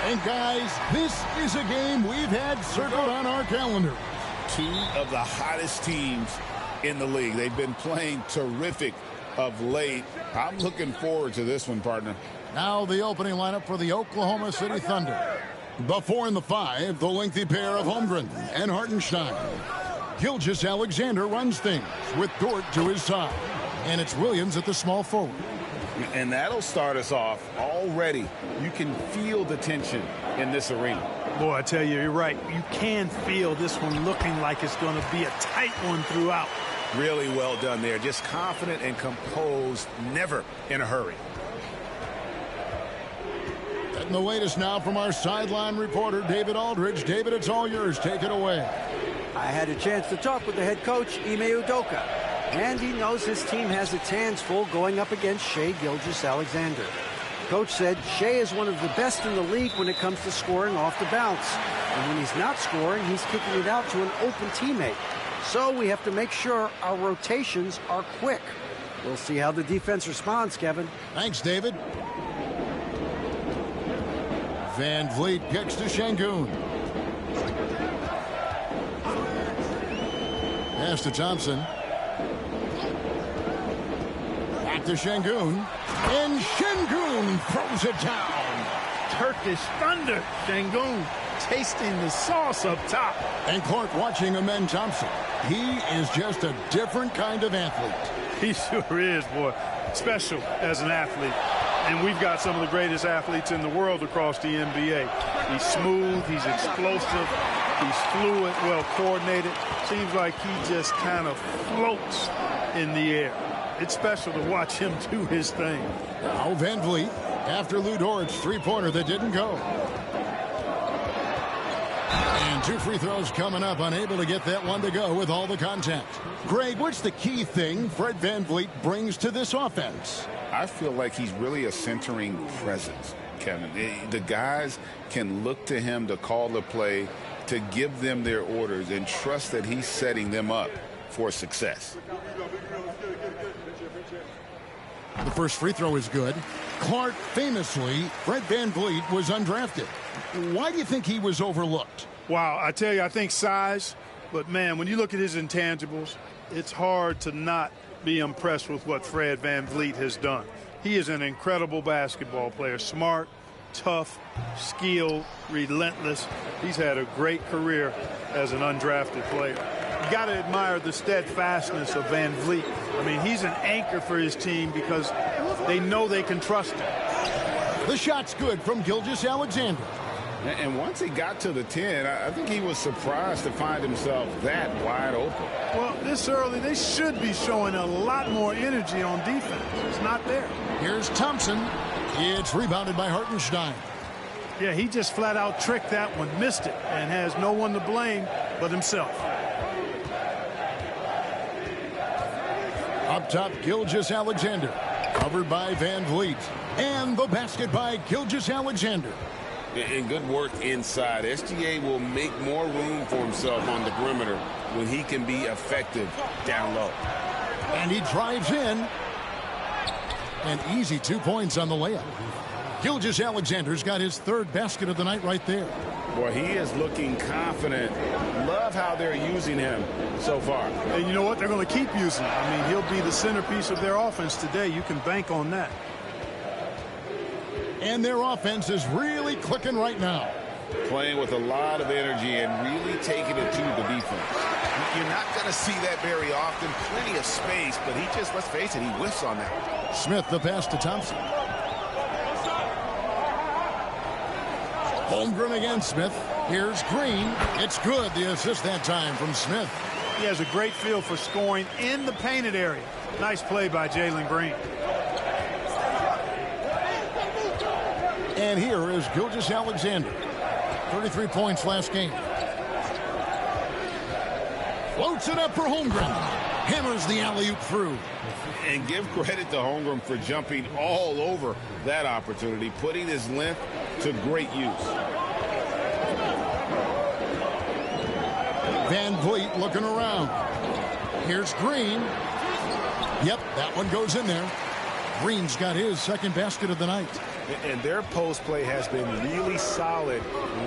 And guys, this is a game we've had circled on our calendar. Two of the hottest teams in the league. They've been playing terrific of late. I'm looking forward to this one, partner. Now the opening lineup for the Oklahoma City Thunder. The 4 and the 5, the lengthy pair of Holmgren and Hartenstein. Gilgeous-Alexander runs things with Dort to his side. And it's Williams at the small forward. And that'll start us off already. You can feel the tension in this arena. Boy, I tell you, you're right. You can feel this one looking like it's going to be a tight one throughout. Really well done there. Just confident and composed, never in a hurry. And the latest now from our sideline reporter, David Aldridge. David, it's all yours. Take it away. I had a chance to talk with the head coach, Ime Udoka, and he knows his team has its hands full going up against Shai Gilgeous-Alexander. Coach said Shai is one of the best in the league when it comes to scoring off the bounce. And when he's not scoring, he's kicking it out to an open teammate. So we have to make sure our rotations are quick. We'll see how the defense responds, Kevin. Thanks, David. Van Vliet kicks to Şengün. Pass to Thompson. Back to Şengün. And Şengün throws it down. Turkish Thunder. Şengün tasting the sauce up top. And Clark watching Amen Thompson. He is just a different kind of athlete. He sure is, boy. Special as an athlete. And we've got some of the greatest athletes in the world across the NBA. He's smooth, he's explosive, he's fluid, well coordinated. Seems like he just kind of floats in the air. It's special to watch him do his thing. Now Van Vliet after Lou Dort's three-pointer that didn't go. And 2 free throws coming up, unable to get that one to go with all the contact. Greg, what's the key thing Fred Van Vliet brings to this offense? I feel like he's really a centering presence, Kevin. The guys can look to him to call the play, to give them their orders, and trust that he's setting them up for success. The first free throw is good. Clark, famously, Fred Van Vliet was undrafted. Why do you think he was overlooked? Wow, I tell you, I think size. But, man, when you look at his intangibles, it's hard to not be impressed with what Fred Van Vliet has done. He is an incredible basketball player. Smart, tough, skilled, relentless. He's had a great career as an undrafted player. You got to admire the steadfastness of Van Vliet. I mean, he's an anchor for his team because they know they can trust him. The shot's good from Gilgeous-Alexander. And once he got to the 10, I think he was surprised to find himself that wide open. Well, this early, they should be showing a lot more energy on defense. It's not there. Here's Thompson. It's rebounded by Hartenstein. Yeah, he just flat out tricked that one, missed it, and has no one to blame but himself. Up top, Gilgeous-Alexander. Covered by Van Vliet. And the basket by Gilgeous-Alexander. And good work inside. SGA will make more room for himself on the perimeter when he can be effective down low. And he drives in. An easy 2 points on the layup. Gilgeous-Alexander's got his third basket of the night right there. Boy, he is looking confident. Love how they're using him so far. And you know what? They're going to keep using him. I mean, he'll be the centerpiece of their offense today. You can bank on that. And their offense is really clicking right now. Playing with a lot of energy and really taking it to the defense. You're not going to see that very often. Plenty of space, but he just, let's face it, he whiffs on that. Smith, the pass to Thompson. Holmgren against Smith. Here's Green. It's good. The assist that time from Smith. He has a great feel for scoring in the painted area. Nice play by Jalen Green. And here is Gilgeous-Alexander. 33 points last game. Floats it up for Holmgren. Hammers the alley-oop through. And give credit to Holmgren for jumping all over that opportunity, putting his length to great use. Van Vliet looking around. Here's Green. Yep, that one goes in there. Green's got his second basket of the night. And their post play has been really solid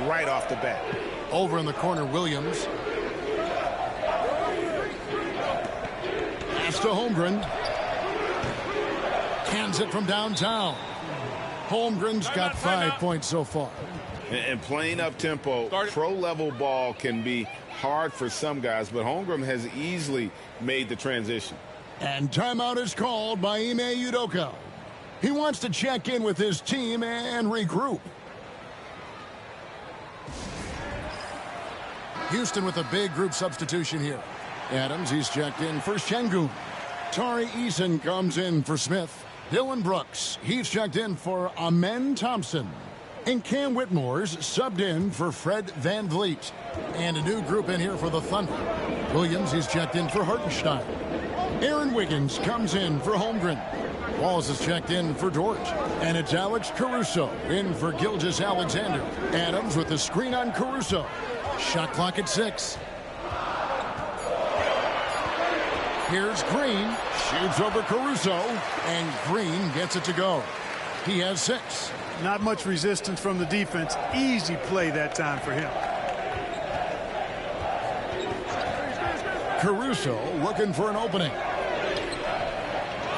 right off the bat. Over in the corner, Williams. Pass to Holmgren. Hands it from downtown. Holmgren's got 5 points so far. And playing up tempo, pro-level ball can be hard for some guys, but Holmgren has easily made the transition. And timeout is called by Ime Udoka. He wants to check in with his team and regroup. Houston with a big group substitution here. Adams, he's checked in for Şengün. Tari Eason comes in for Smith. Dylan Brooks, he's checked in for Amen Thompson. And Cam Whitmore's subbed in for Fred VanVleet. And a new group in here for the Thunder. Williams, he's checked in for Hartenstein. Aaron Wiggins comes in for Holmgren. Walls is checked in for Dort. And it's Alex Caruso in for Gilgeous-Alexander. Adams with the screen on Caruso. Shot clock at 6. Here's Green. Shoots over Caruso. And Green gets it to go. He has 6. Not much resistance from the defense. Easy play that time for him. Caruso looking for an opening.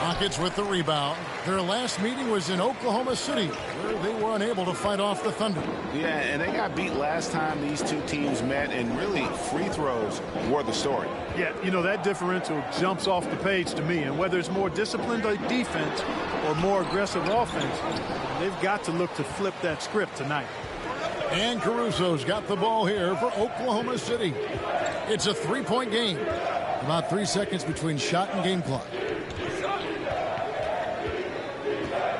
Rockets with the rebound. Their last meeting was in Oklahoma City, where they were unable to fight off the Thunder. Yeah, and they got beat last time these two teams met, and really free throws were the story. Yeah, you know, that differential jumps off the page to me, and whether it's more disciplined defense or more aggressive offense, they've got to look to flip that script tonight. And Caruso's got the ball here for Oklahoma City. It's a 3-point game. About 3 seconds between shot and game clock.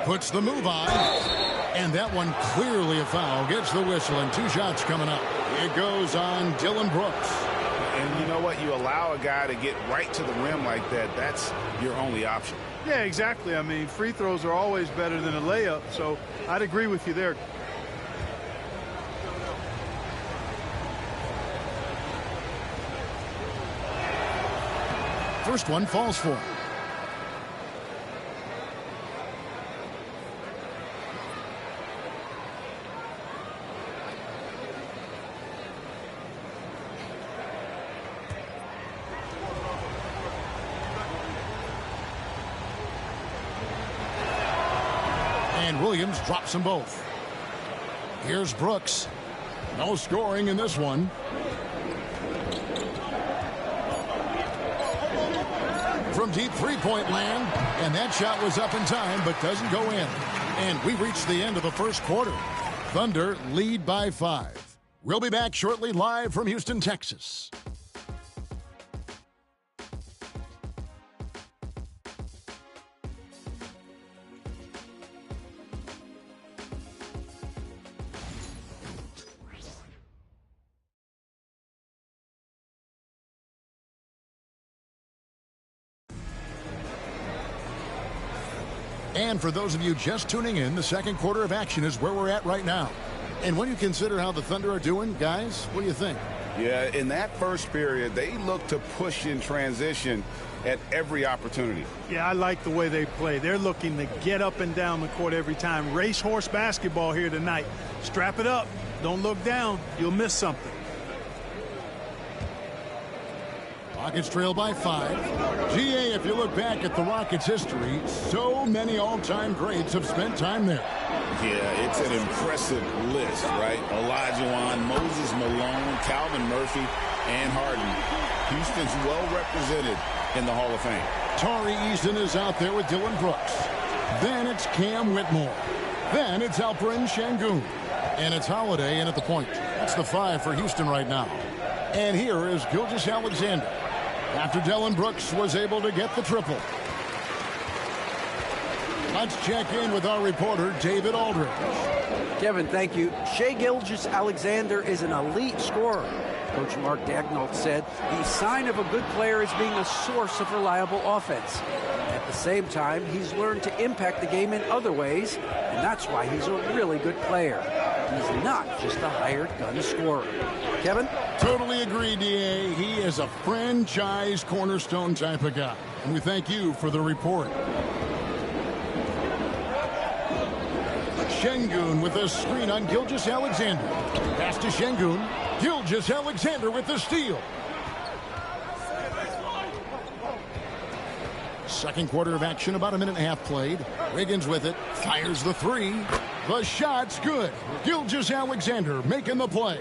Puts the move on. And that one clearly a foul. Gets the whistle and 2 shots coming up. It goes on Dylan Brooks. And you know what? You allow a guy to get right to the rim like that. That's your only option. Yeah, exactly. I mean, free throws are always better than a layup, so I'd agree with you there. First one falls for him. And Williams drops them both. Here's Brooks. No scoring in this one. From deep three-point land, and that shot was up in time but doesn't go in. And we reached the end of the first quarter. Thunder lead by 5. We'll be back shortly, live from Houston, Texas. And for those of you just tuning in, the second quarter of action is where we're at right now. And when you consider how the Thunder are doing, guys, what do you think? Yeah, in that first period, they look to push in transition at every opportunity. Yeah, I like the way they play. They're looking to get up and down the court every time. Racehorse basketball here tonight. Strap it up. Don't look down. You'll miss something. Rockets trail by 5. GA, if you look back at the Rockets' history, so many all-time greats have spent time there. Yeah, it's an impressive list, right? Olajuwon, Moses Malone, Calvin Murphy, and Harden. Houston's well represented in the Hall of Fame. Tari Eason is out there with Dylan Brooks. Then it's Cam Whitmore. Then it's Alperen Şengün. And it's Holiday in at the point. That's the 5 for Houston right now. And here is Gilgeous-Alexander, after Dylan Brooks was able to get the triple. Let's check in with our reporter, David Aldridge. Kevin, thank you. Shai Gilgeous-Alexander is an elite scorer. Coach Mark Daigneault said the sign of a good player is being a source of reliable offense. At the same time, he's learned to impact the game in other ways, and that's why he's a really good player. He's not just a hired gun scorer. Kevin? Totally agree, D.A. He is a franchise cornerstone type of guy. And we thank you for the report. Şengün with a screen on Gilgeous-Alexander. Pass to Şengün. Gilgeous-Alexander with the steal. Second quarter of action, about a minute and a half played. Wiggins with it, fires the three. The shot's good. Gilgeous-Alexander making the play.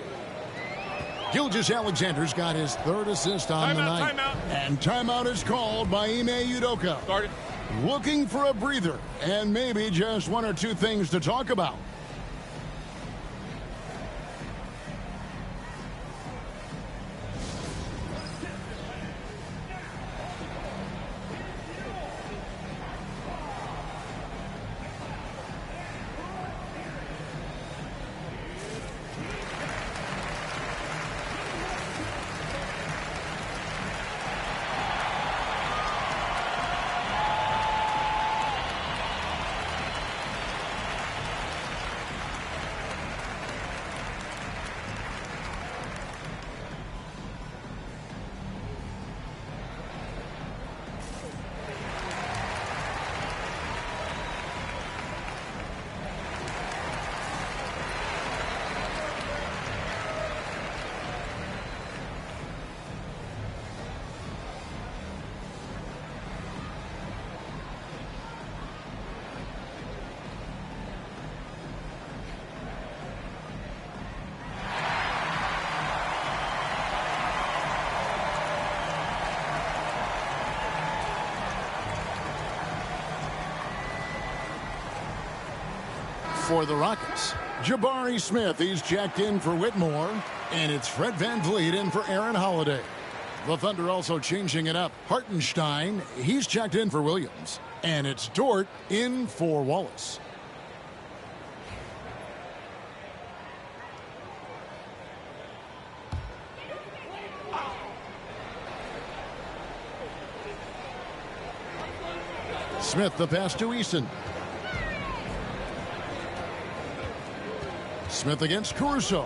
Gilgeous-Alexander's got his third assist on the night. And timeout is called by Ime Udoka. Started. Looking for a breather and maybe just one or two things to talk about. For the Rockets, Jabari Smith, he's checked in for Whitmore, and it's Fred VanVleet in for Aaron Holiday. The Thunder also changing it up. Hartenstein, he's checked in for Williams, and it's Dort in for Wallace. Smith the pass to Eason. Smith against Caruso.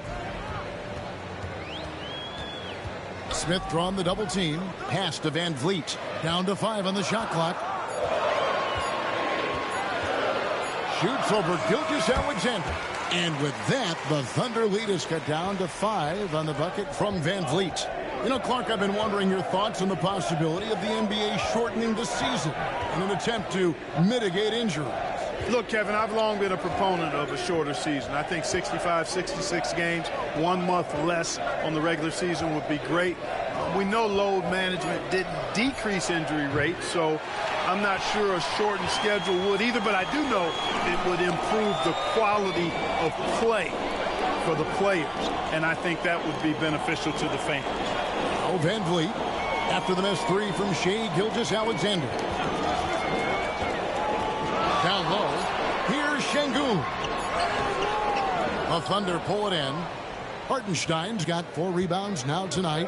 Smith drawn the double team. Pass to VanVleet. Down to 5 on the shot clock. Shoots over Gilgeous-Alexander. And with that, the Thunder lead is cut down to 5 on the bucket from VanVleet. You know, Clark, I've been wondering your thoughts on the possibility of the NBA shortening the season in an attempt to mitigate injuries. Look, Kevin, I've long been a proponent of a shorter season. I think 65, 66 games, 1 month less on the regular season would be great. We know load management didn't decrease injury rates, so I'm not sure a shortened schedule would either, but I do know it would improve the quality of play for the players, and I think that would be beneficial to the fans. Oh, VanVleet, after the missed three from Shai Gilgeous-Alexander. Down low, here's Şengün. The Thunder pull it in. Hartenstein's got 4 rebounds now tonight.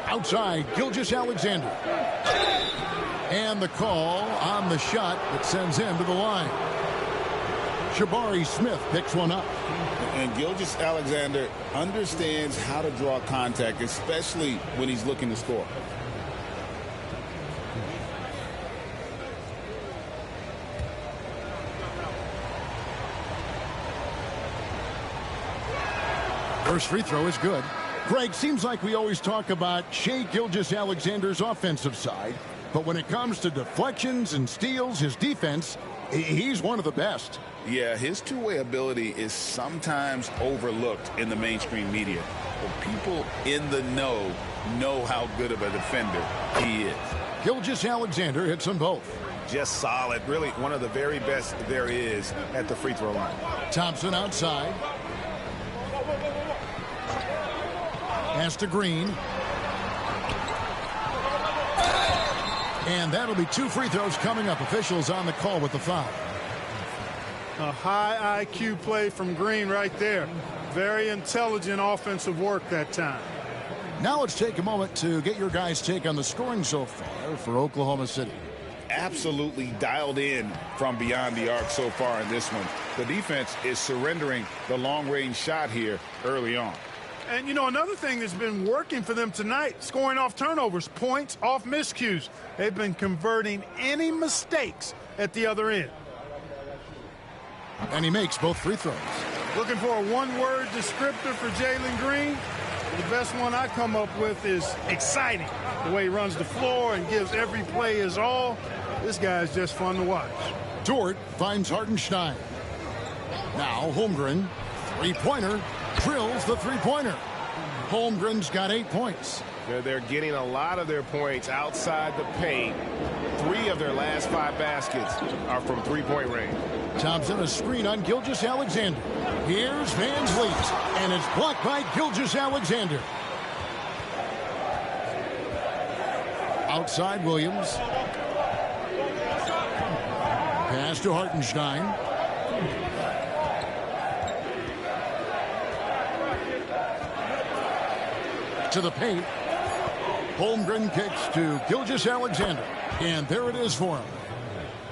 Outside, Gilgeous-Alexander. And the call on the shot that sends him to the line. Jabari Smith picks one up. And Gilgeous-Alexander understands how to draw contact, especially when he's looking to score. First free throw is good. Greg, seems like we always talk about Shai Gilgeous-Alexander's offensive side, but when it comes to deflections and steals, his defense, he's one of the best. Yeah, his two-way ability is sometimes overlooked in the mainstream media. But people in the know how good of a defender he is. Gilgeous-Alexander hits them both. Just solid. Really one of the very best there is at the free throw line. Thompson outside. Pass to Green. And that'll be 2 free throws coming up. Officials on the call with the foul. A high IQ play from Green right there. Very intelligent offensive work that time. Now let's take a moment to get your guys' take on the scoring so far for Oklahoma City. Absolutely dialed in from beyond the arc so far in this one. The defense is surrendering the long-range shot here early on. And, you know, another thing that's been working for them tonight, scoring off turnovers, points off miscues. They've been converting any mistakes at the other end. And he makes both free throws. Looking for a one-word descriptor for Jalen Green? The best one I come up with is exciting. The way he runs the floor and gives every play his all. This guy's just fun to watch. Dort finds Hartenstein. Now Holmgren, three-pointer, drills the three-pointer. Holmgren's got 8 points. They're getting a lot of their points outside the paint. 3 of their last 5 baskets are from three-point range. Thompson, a screen on Gilgeous-Alexander. Here's Van Vliet, and it's blocked by Gilgeous-Alexander. Outside Williams. Pass to Hartenstein. To the paint. Holmgren kicks to Gilgeous-Alexander. And there it is for him.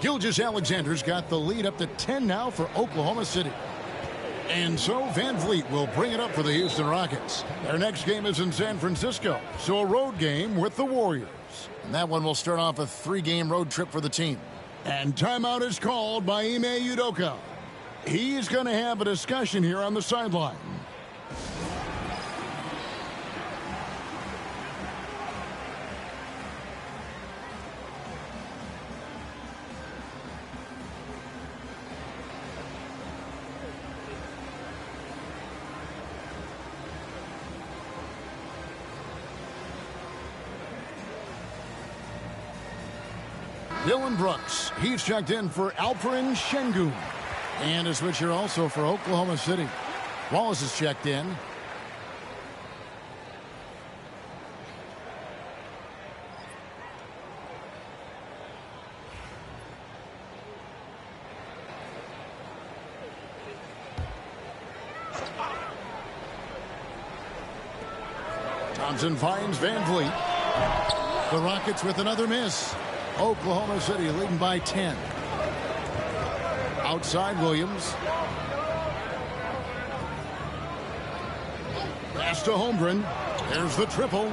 Gilgeous-Alexander's got the lead up to 10 now for Oklahoma City. And so Van Vliet will bring it up for the Houston Rockets. Their next game is in San Francisco, so a road game with the Warriors. And that one will start off a 3-game road trip for the team. And timeout is called by Ime Udoka. He's going to have a discussion here on the sideline. Dylan Brooks, he's checked in for Alperen Şengün. And a switcher also for Oklahoma City. Wallace is checked in. Thompson finds Van Vliet. The Rockets with another miss. Oklahoma City leading by 10. Outside Williams. Pass to Holmgren. There's the triple.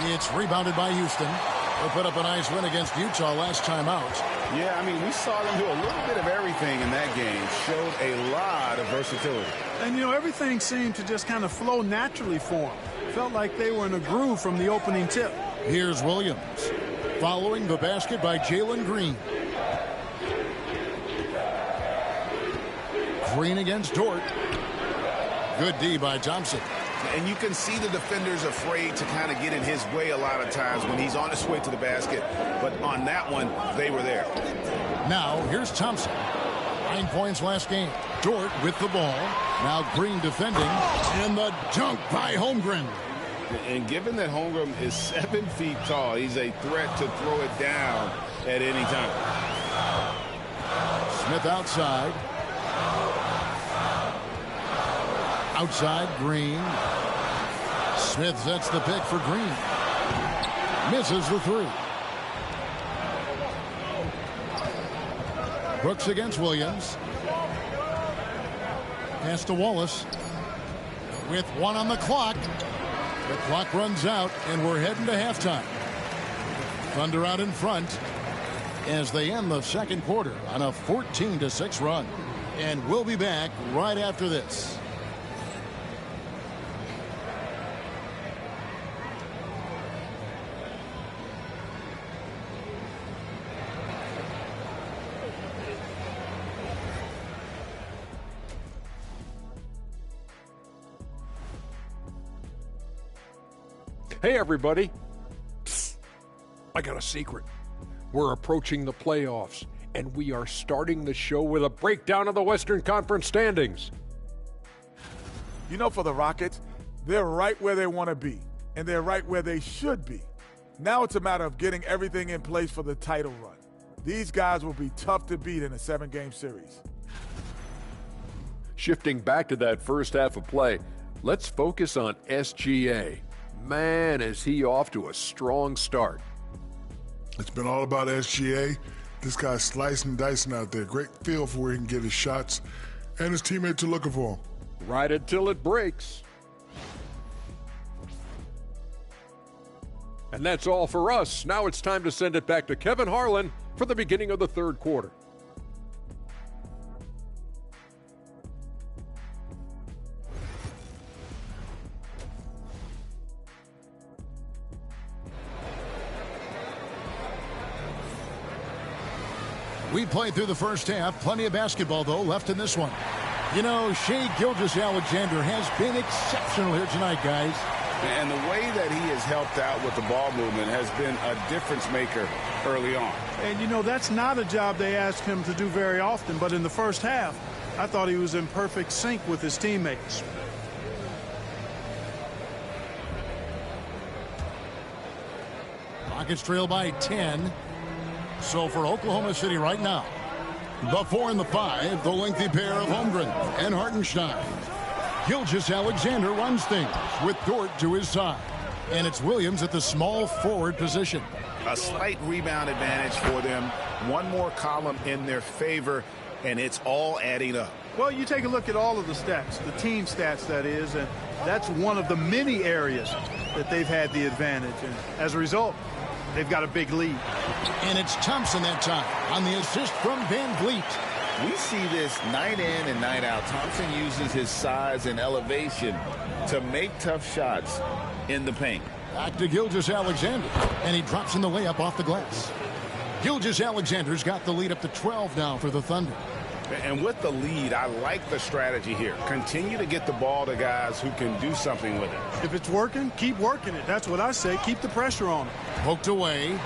It's rebounded by Houston. They put up a nice win against Utah last time out. Yeah, I mean, we saw them do a little bit of everything in that game. Showed a lot of versatility. And, you know, everything seemed to just kind of flow naturally for them. Felt like they were in a groove from the opening tip. Here's Williams. Following the basket by Jalen Green. Green against Dort. Good D by Thompson. And you can see the defenders afraid to kind of get in his way a lot of times when he's on his way to the basket. But on that one, they were there. Now, here's Thompson. 9 points last game. Dort with the ball. Now Green defending. And the dunk by Holmgren. And given that Holmgren is 7 feet tall, he's a threat to throw it down at any time. Smith outside. Outside Green. Smith sets the pick for Green. Misses the 3. Brooks against Williams. Pass to Wallace. With 1 on the clock. The clock runs out, and we're heading to halftime. Thunder out in front as they end the second quarter on a 14-6 run. And we'll be back right after this. Hey, everybody. Psst. I got a secret. We're approaching the playoffs, and we are starting the show with a breakdown of the Western Conference standings. You know, for the Rockets, they're right where they want to be, and they're right where they should be. Now it's a matter of getting everything in place for the title run. These guys will be tough to beat in a 7-game series. Shifting back to that first half of play, let's focus on SGA. Man, is he off to a strong start. It's been all about SGA. This guy's slicing and dicing out there. Great feel for where he can get his shots, and his teammates are looking for him. Right until it breaks. And that's all for us. Now it's time to send it back to Kevin Harlan for the beginning of the third quarter. We played through the first half. Plenty of basketball, though, left in this one. You know, Shai Gilgeous-Alexander has been exceptional here tonight, guys. And the way that he has helped out with the ball movement has been a difference maker early on. And, you know, that's not a job they ask him to do very often. But in the first half, I thought he was in perfect sync with his teammates. Rockets trail by 10. So for Oklahoma City right now, the 4 and the 5, the lengthy pair of Holmgren and Hartenstein. Gilgeous-Alexander runs things with Dort to his side. And it's Williams at the small forward position. A slight rebound advantage for them. One more column in their favor, and it's all adding up. Well, you take a look at all of the stats, the team stats, that is, and that's one of the many areas that they've had the advantage. And as a result, they've got a big lead. And it's Thompson that time on the assist from Van Vliet. We see this night in and night out. Thompson uses his size and elevation to make tough shots in the paint. Back to Gilgeous-Alexander, and he drops in the layup off the glass. Gilgeous-Alexander's got the lead up to 12 now for the Thunder. And with the lead, I like the strategy here. Continue to get the ball to guys who can do something with it. If it's working, keep working it. That's what I say. Keep the pressure on it. Poked away.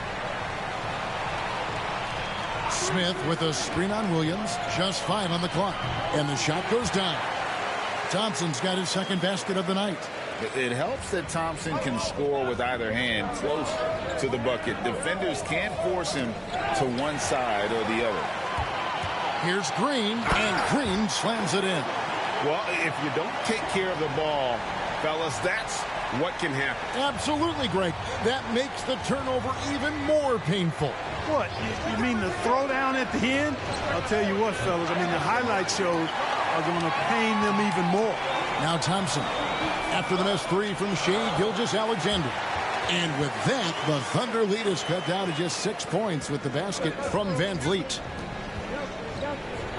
Smith with a screen on Williams. Just 5 on the clock. And the shot goes down. Thompson's got his second basket of the night. It helps that Thompson can score with either hand close to the bucket. Defenders can't force him to one side or the other. Here's Green, and Green slams it in. Well, if you don't take care of the ball, fellas, that's what can happen. Absolutely, Greg. That makes the turnover even more painful. What? You mean the throwdown at the end? I'll tell you what, fellas. I mean, the highlight shows are going to pain them even more. Now Thompson, after the missed 3 from Shai Gilgeous-Alexander. And with that, the Thunder lead is cut down to just 6 points with the basket from Van Vliet.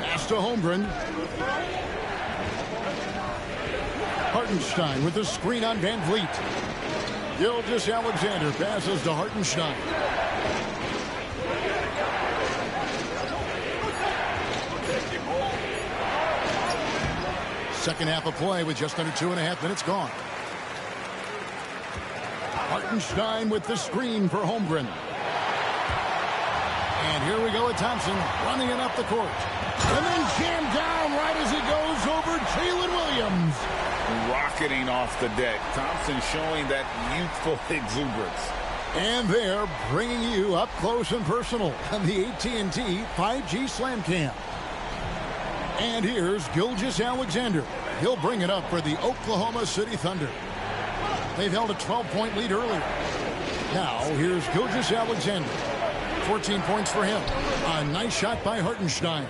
Pass to Holmgren. Hartenstein with the screen on Van Vliet. Gilgeous-Alexander passes to Hartenstein. Second half of play with just under 2.5 minutes gone. Hartenstein with the screen for Holmgren. And here we go with Thompson running it up the court. And then jammed down right as he goes over Jalen Williams. Rocketing off the deck. Thompson showing that youthful exuberance. And they're bringing you up close and personal on the AT&T 5G Slam Cam. And here's Gilgeous-Alexander. He'll bring it up for the Oklahoma City Thunder. They've held a 12-point lead earlier. Now, here's Gilgeous-Alexander. 14 points for him. A nice shot by Hartenstein.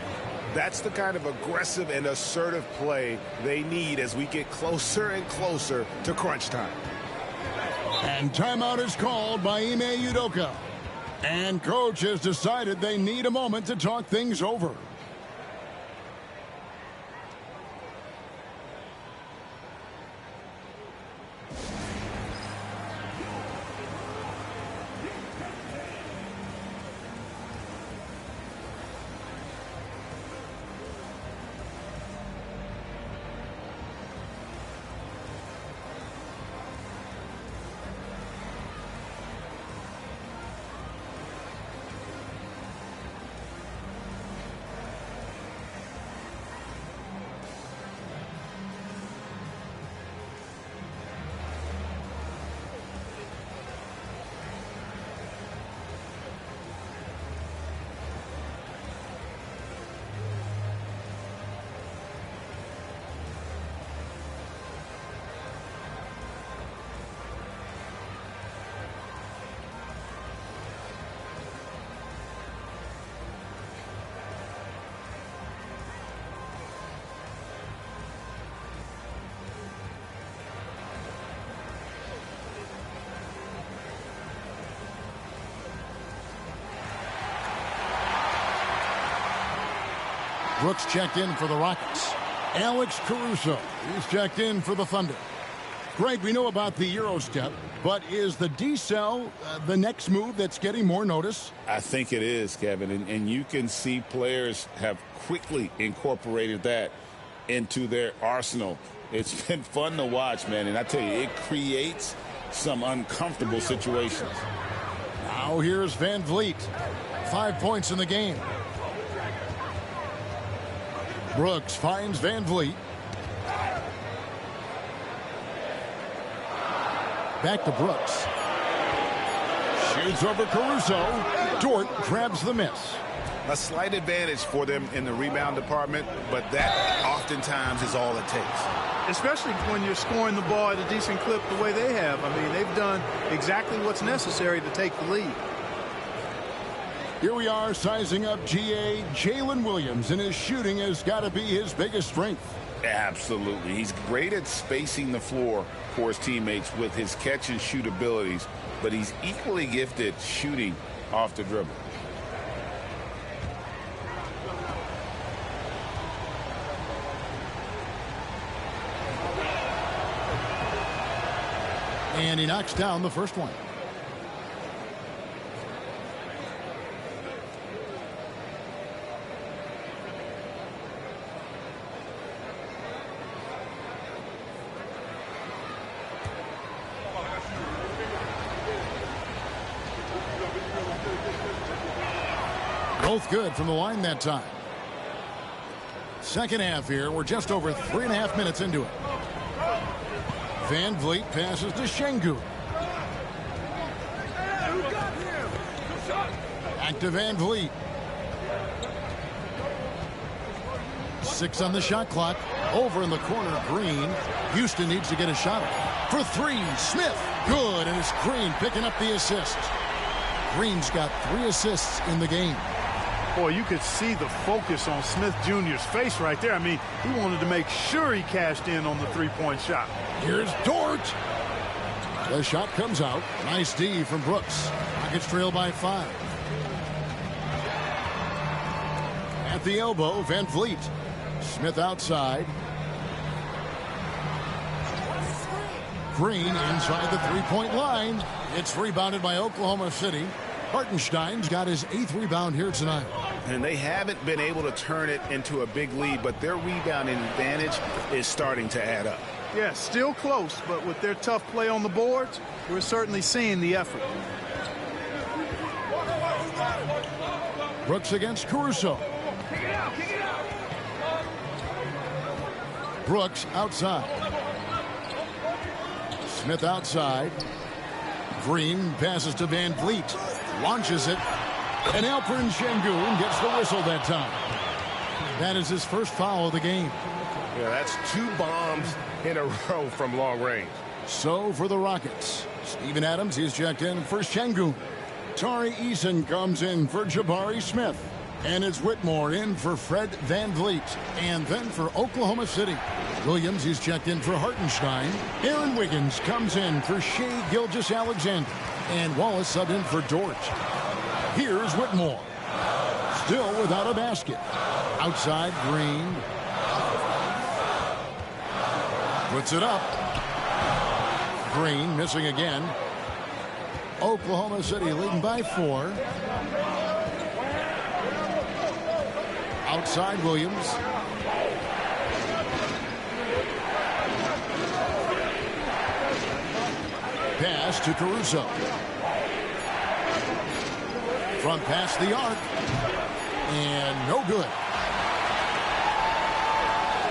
That's the kind of aggressive and assertive play they need as we get closer and closer to crunch time. And timeout is called by Ime Udoka. And coach has decided they need a moment to talk things over. Brooks checked in for the Rockets. Alex Caruso, he's checked in for the Thunder. Greg, we know about the Euro step, but is the decel the next move that's getting more notice? I think it is, Kevin, and you can see players have quickly incorporated that into their arsenal. It's been fun to watch, man, and I tell you, it creates some uncomfortable situations. Now here's Van Vliet. 5 points in the game. Brooks finds Van Vliet. Back to Brooks. Shoots over Caruso. Dort grabs the miss. A slight advantage for them in the rebound department, but that oftentimes is all it takes. Especially when you're scoring the ball at a decent clip the way they have. I mean, they've done exactly what's necessary to take the lead. Here we are sizing up GA Jalen Williams, and his shooting has got to be his biggest strength. Absolutely. He's great at spacing the floor for his teammates with his catch and shoot abilities, but he's equally gifted shooting off the dribble. And he knocks down the first one. Both good from the line that time. Second half here. We're just over 3.5 minutes into it. Van Vliet passes to Şengün. Back to Van Vliet. 6 on the shot clock. Over in the corner, Green. Houston needs to get a shot for 3. Smith. Good, and it's Green picking up the assist. Green's got 3 assists in the game. Boy, you could see the focus on Smith Jr.'s face right there. I mean, he wanted to make sure he cashed in on the three-point shot. Here's Dort. The shot comes out. Nice D from Brooks. Rockets trail by 5. At the elbow, Van Vliet. Smith outside. Green inside the three-point line. It's rebounded by Oklahoma City. Hartenstein's got his 8th rebound here tonight. And they haven't been able to turn it into a big lead, but their rebounding advantage is starting to add up. Yeah, still close, but with their tough play on the boards, we're certainly seeing the effort. Brooks against Caruso. Brooks outside. Smith outside. Green passes to Van Vliet. Launches it. And Alperen Şengün gets the whistle that time. That is his first foul of the game. Yeah, that's 2 bombs in a row from long range. So for the Rockets, Steven Adams, he's checked in for Şengün. Tari Eason comes in for Jabari Smith. And it's Whitmore in for Fred Van Vliet. And then for Oklahoma City, Williams, he's checked in for Hartenstein. Aaron Wiggins comes in for Shai Gilgeous-Alexander. And Wallace subbed in for Dort. Here's Whitmore. Still without a basket. Outside, Green. Puts it up. Green missing again. Oklahoma City leading by 4. Outside, Williams. Pass to Caruso. Front pass the arc. And no good.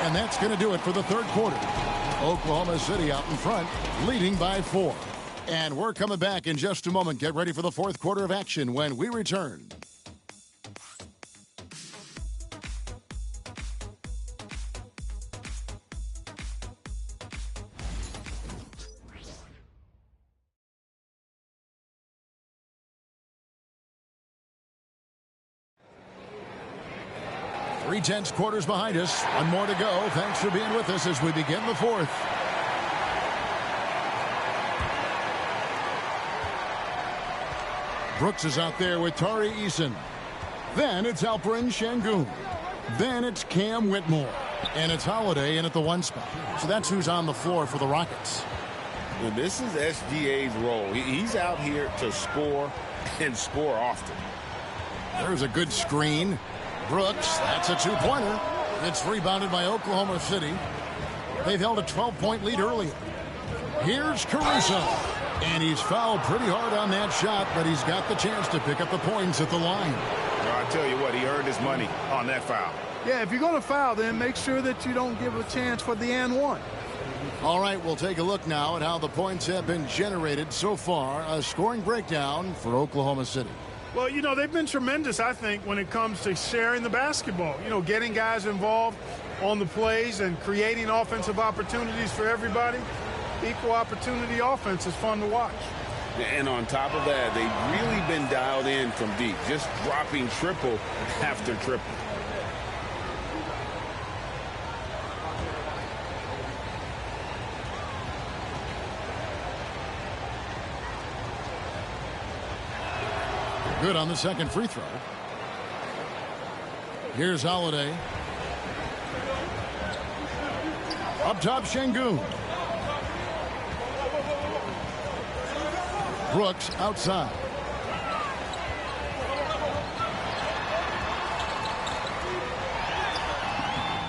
And that's going to do it for the third quarter. Oklahoma City out in front, leading by 4. And we're coming back in just a moment. Get ready for the fourth quarter of action when we return. Three tenths quarters behind us. One more to go. Thanks for being with us as we begin the fourth. Brooks is out there with Tari Eason. Then it's Alperen Şengün. Then it's Cam Whitmore. And it's Holiday in at the 1 spot. So that's who's on the floor for the Rockets. Well, this is SGA's role. He's out here to score and score often. There's a good screen. Brooks, that's a 2-pointer. It's rebounded by Oklahoma City. They've held a 12-point lead earlier. Here's Caruso. And he's fouled pretty hard on that shot, but he's got the chance to pick up the points at the line. Well, I tell you what, he earned his money on that foul. Yeah, if you're going to foul, then make sure that you don't give a chance for the and one. All right, we'll take a look now at how the points have been generated so far. A scoring breakdown for Oklahoma City. Well, you know, they've been tremendous, I think, when it comes to sharing the basketball. You know, getting guys involved on the plays and creating offensive opportunities for everybody. Equal opportunity offense is fun to watch. And on top of that, they've really been dialed in from deep, just dropping triple after triple. Good on the second free throw. Here's Holiday. Up top, Şengün. Brooks outside.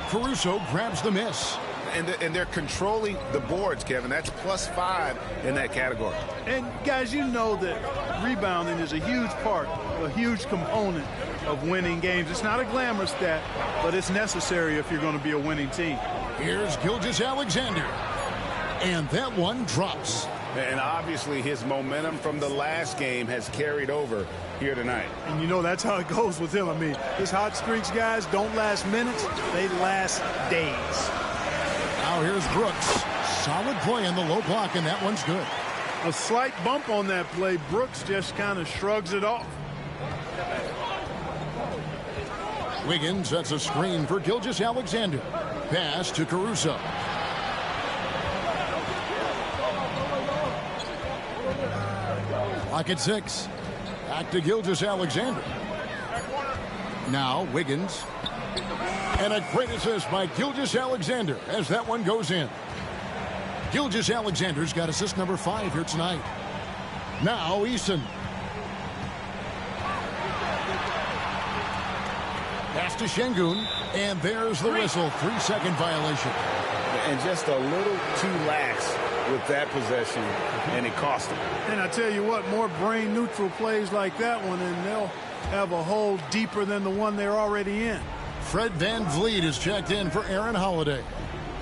Caruso grabs the miss. And they're controlling the boards, Kevin. That's +5 in that category. And, guys, you know that rebounding is a huge part, a huge component of winning games. It's not a glamorous stat, but it's necessary if you're going to be a winning team. Here's Gilgeous-Alexander. And that one drops. And obviously his momentum from the last game has carried over here tonight. And you know that's how it goes with him. I mean, his hot streaks, guys, don't last minutes. They last days. Now here's Brooks. Solid play in the low block, and that one's good. A slight bump on that play. Brooks just kind of shrugs it off. Wiggins sets a screen for Gilgeous-Alexander. Pass to Caruso. Clock at 6. Back to Gilgeous-Alexander. Now Wiggins. And a great assist by Gilgeous-Alexander as that one goes in. Gilgeous-Alexander's got assist number 5 here tonight. Now Eason. Pass to Şengün. And there's the whistle. 3-second violation. And just a little too lax with that possession, and it cost them. And I tell you what, more brain-neutral plays like that one, and they'll have a hole deeper than the one they're already in. Fred VanVleet is checked in for Aaron Holiday.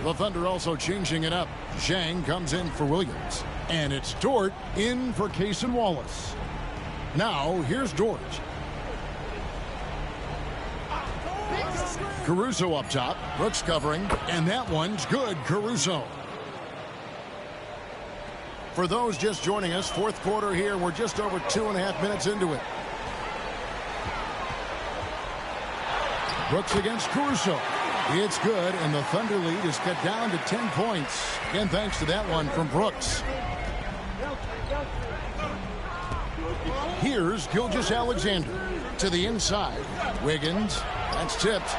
The Thunder also changing it up. Zhang comes in for Williams. And it's Dort in for Cason Wallace. Now, here's Dort. Caruso up top. Brooks covering. And that one's good, Caruso. For those just joining us, fourth quarter here. We're just over 2.5 minutes into it. Brooks against Caruso. It's good, and the Thunder lead is cut down to 10 points. Again, thanks to that one from Brooks. Here's Gilgeous-Alexander to the inside. Wiggins, that's tipped.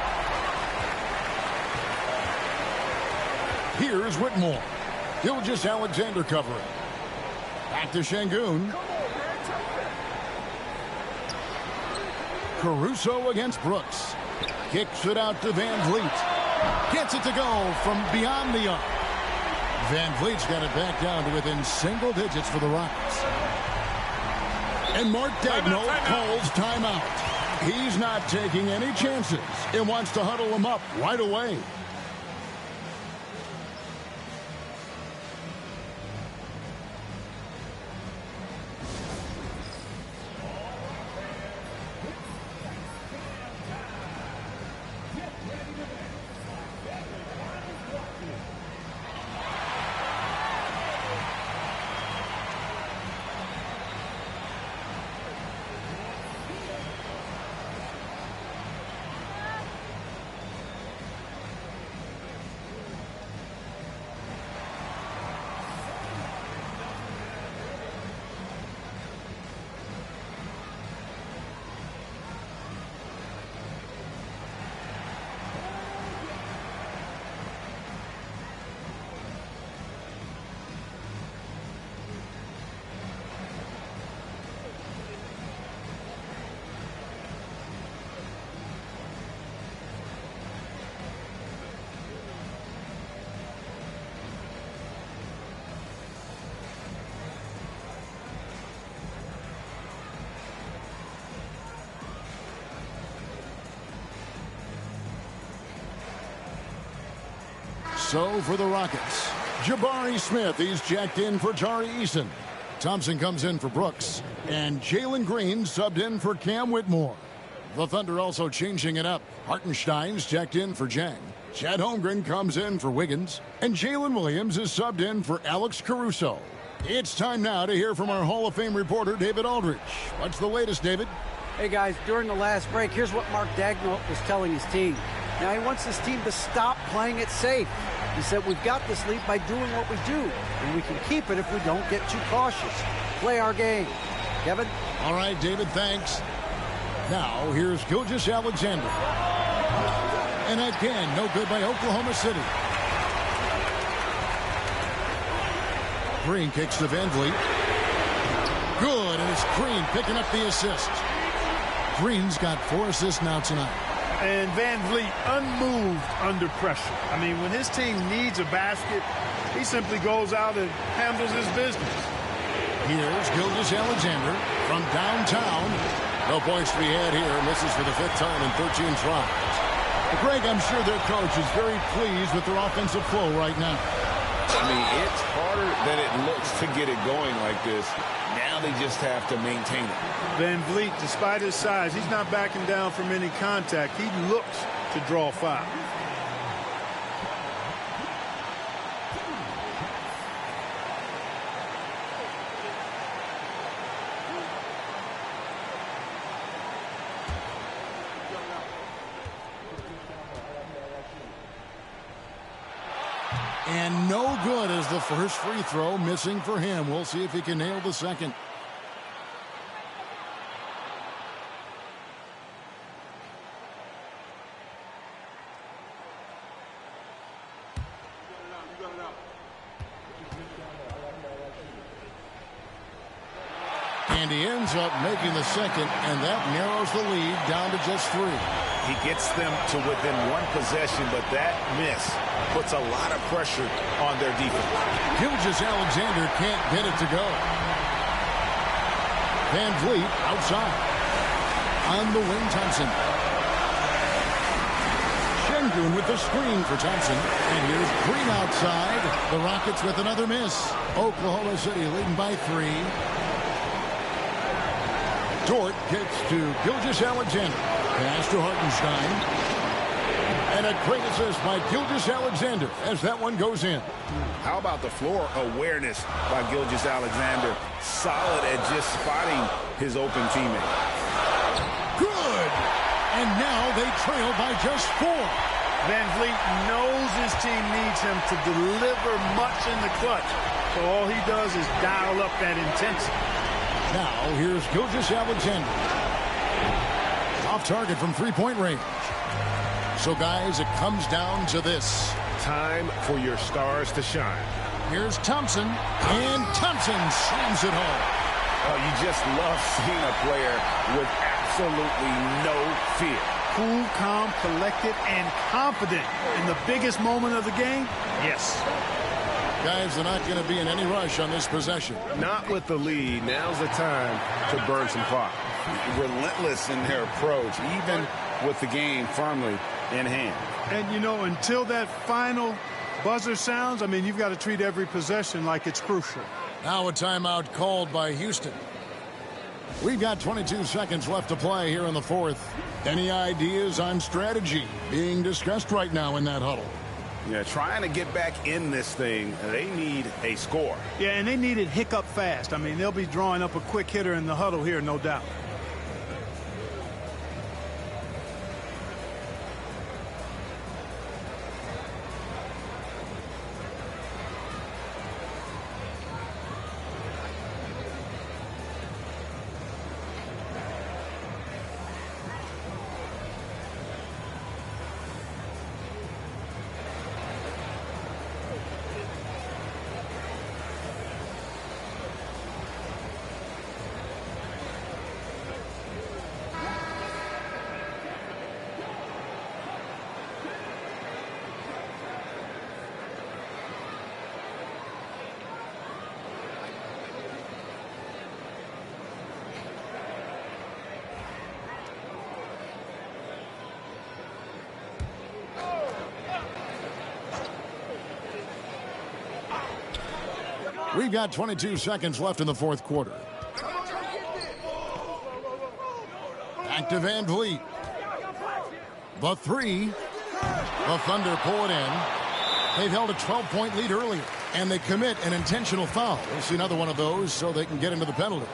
Here's Whitmore. Gilgeous-Alexander covering. Back to Şengün. Caruso against Brooks. Kicks it out to VanVleet. Gets it to go from beyond the arc. VanVleet's got it back down to within single digits for the Rockets. And Mark Daigneault calls timeout. He's not taking any chances and wants to huddle them up right away. So for the Rockets, Jabari Smith, he's checked in for Tari Eason. Thompson comes in for Brooks. And Jalen Green subbed in for Cam Whitmore. The Thunder also changing it up. Hartenstein's checked in for Jang. Chad Holmgren comes in for Wiggins. And Jalen Williams is subbed in for Alex Caruso. It's time now to hear from our Hall of Fame reporter, David Aldridge. What's the latest, David? Hey, guys, during the last break, here's what Mark Daigneault was telling his team. Now, he wants his team to stop playing it safe. He said, we've got this lead by doing what we do, and we can keep it if we don't get too cautious. Play our game. Kevin? All right, David, thanks. Now, here's Gilgeous-Alexander. And again, no good by Oklahoma City. Green kicks to Van Vliet. Good, and it's Green picking up the assist. Green's got 4 assists now tonight. And Van Vliet unmoved under pressure. I mean, when his team needs a basket, he simply goes out and handles his business. Here's Gilgeous-Alexander from downtown. No points to be had here. Misses for the 5th time in 13 tries. But Greg, I'm sure their coach is very pleased with their offensive flow right now. I mean, it's harder than it looks to get it going like this. Now they just have to maintain it. Van Vliet, despite his size, he's not backing down from any contact. He looks to draw foul. And no good as the first free throw missing for him. We'll see if he can nail the second. And he ends up making the second, and that narrows the lead down to just 3. He gets them to within 1 possession, but that miss puts a lot of pressure on their defense. Gilgeous-Alexander can't get it to go. Van Vliet outside. On the wing, Thompson. Şengün with the screen for Thompson. And here's Green outside. The Rockets with another miss. Oklahoma City leading by 3. Dort gets to Gilgeous-Alexander. Pass to Hartenstein. And a great assist by Gilgeous-Alexander as that one goes in. How about the floor awareness by Gilgeous-Alexander? Solid at just spotting his open teammate. Good! And now they trail by just 4. Van Vliet knows his team needs him to deliver much in the clutch. So all he does is dial up that intensity. Now here's Gilgeous-Alexander. Off target from 3-point range. So, guys, it comes down to this. Time for your stars to shine. Here's Thompson, and Thompson slams it home. Oh, you just love seeing a player with absolutely no fear. Cool, calm, collected, and confident in the biggest moment of the game? Yes. Guys, they're not going to be in any rush on this possession. Not with the lead. Now's the time to burn some clock. Relentless in their approach, even with the game firmly in hand. And, you know, until that final buzzer sounds, I mean, you've got to treat every possession like it's crucial. Now a timeout called by Houston. We've got 22 seconds left to play here in the 4th. Any ideas on strategy being discussed right now in that huddle? Yeah, trying to get back in this thing, they need a score. Yeah, and they need it hiccup fast. I mean, they'll be drawing up a quick hitter in the huddle here, no doubt. We've got 22 seconds left in the fourth quarter. Back to Van Vliet. The three. The Thunder pull it in. They've held a 12-point lead earlier, and they commit an intentional foul. We'll see another one of those so they can get into the penalty.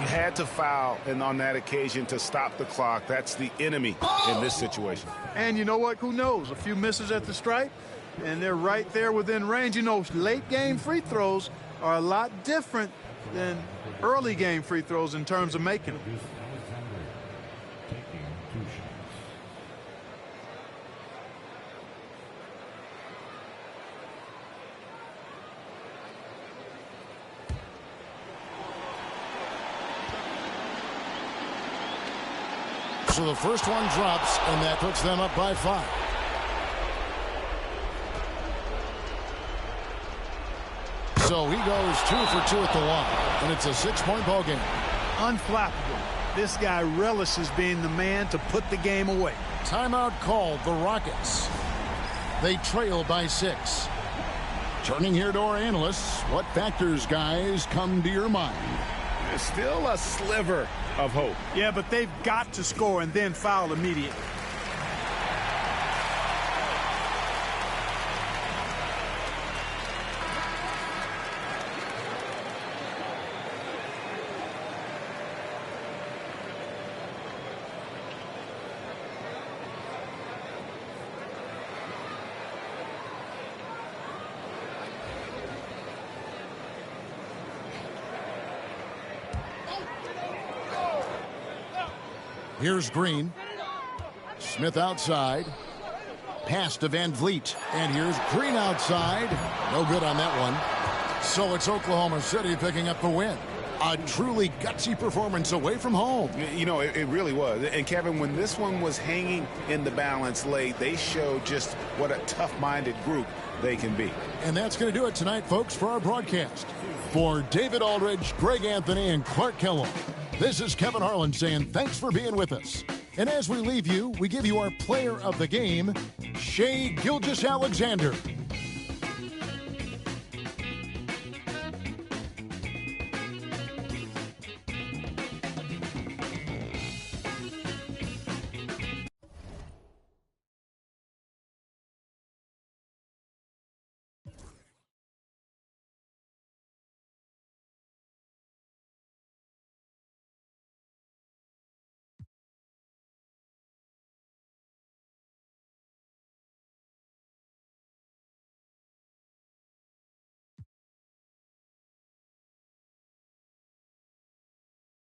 Had to foul, and on that occasion to stop the clock. That's the enemy in this situation. And you know what? Who knows? A few misses at the stripe, and they're right there within range. You know, late game free throws are a lot different than early game free throws in terms of making them. So the first one drops, and that puts them up by 5. So he goes 2 for 2 at the line, and it's a 6-point ball game. Unflappable. This guy relishes being the man to put the game away. Timeout called, the Rockets. They trail by 6. Turning here to our analysts, what factors, guys, come to your mind? There's still a sliver of hope. Yeah, but they've got to score and then foul immediately. Here's Green. Smith outside. Pass to Van Vliet. And here's Green outside. No good on that one. So it's Oklahoma City picking up the win. A truly gutsy performance away from home. You know, it really was. And, Kevin, when this one was hanging in the balance late, they showed just what a tough-minded group they can be. And that's going to do it tonight, folks, for our broadcast. For David Aldridge, Greg Anthony, and Clark Kellogg, this is Kevin Harlan saying thanks for being with us. And as we leave you, we give you our player of the game, Shai Gilgeous-Alexander.